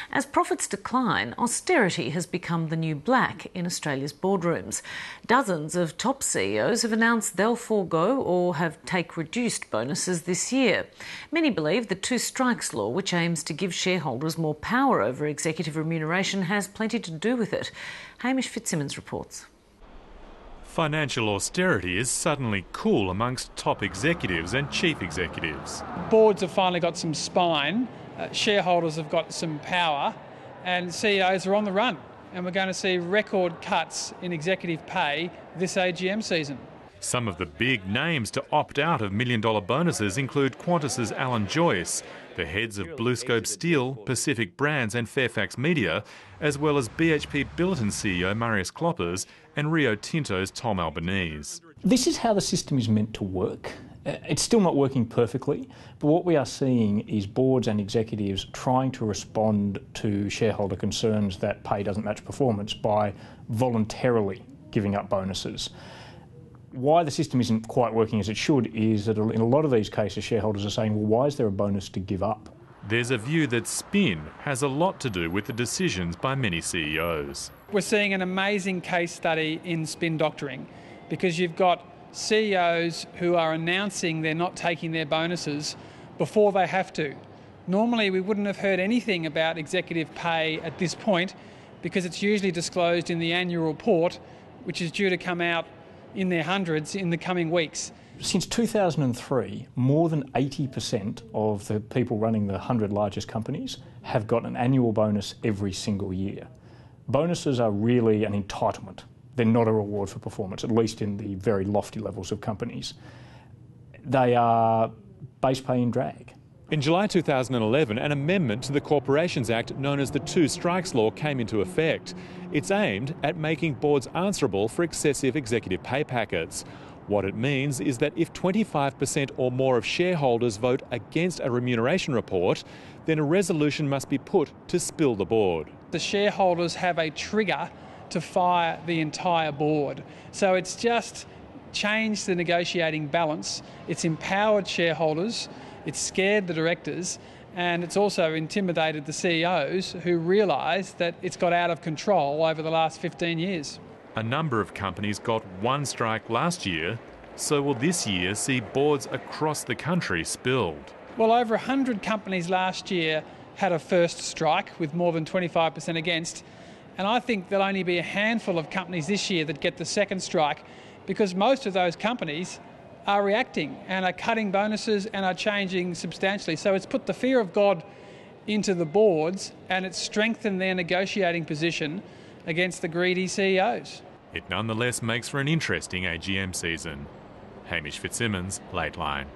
As profits decline, austerity has become the new black in Australia's boardrooms. Dozens of top CEOs have announced they'll forgo or take reduced bonuses this year. Many believe the two strikes law, which aims to give shareholders more power over executive remuneration, has plenty to do with it. Hamish Fitzsimmons reports. Financial austerity is suddenly cool amongst top executives and chief executives. Boards have finally got some spine, shareholders have got some power, and CEOs are on the run. And we're going to see record cuts in executive pay this AGM season. Some of the big names to opt out of million-dollar bonuses include Qantas's Alan Joyce, the heads of BlueScope Steel, Pacific Brands and Fairfax Media, as well as BHP Billiton CEO Marius Kloppers and Rio Tinto's Tom Albanese. This is how the system is meant to work. It's still not working perfectly, but what we are seeing is boards and executives trying to respond to shareholder concerns that pay doesn't match performance by voluntarily giving up bonuses. Why the system isn't quite working as it should is that in a lot of these cases, shareholders are saying, well, why is there a bonus to give up? There's a view that spin has a lot to do with the decisions by many CEOs. We're seeing an amazing case study in spin doctoring because you've got CEOs who are announcing they're not taking their bonuses before they have to. Normally, we wouldn't have heard anything about executive pay at this point because it's usually disclosed in the annual report, which is due to come out in their hundreds in the coming weeks. Since 2003, more than 80% of the people running the 100 largest companies have got an annual bonus every single year. Bonuses are really an entitlement. They're not a reward for performance, at least in the very lofty levels of companies. They are base pay in drag. In July 2011, an amendment to the Corporations Act known as the Two Strikes Law came into effect. It's aimed at making boards answerable for excessive executive pay packets. What it means is that if 25% or more of shareholders vote against a remuneration report, then a resolution must be put to spill the board. The shareholders have a trigger to fire the entire board. So it's just changed the negotiating balance. It's empowered shareholders, it's scared the directors, and it's also intimidated the CEOs who realise that it's got out of control over the last 15 years. A number of companies got one strike last year, so will this year see boards across the country spilled? Well, over 100 companies last year had a first strike with more than 25% against, and I think there'll only be a handful of companies this year that get the second strike because most of those companies are reacting and are cutting bonuses and are changing substantially. So it's put the fear of God into the boards and it's strengthened their negotiating position against the greedy CEOs. It nonetheless makes for an interesting AGM season. Hamish Fitzsimmons, Late Line.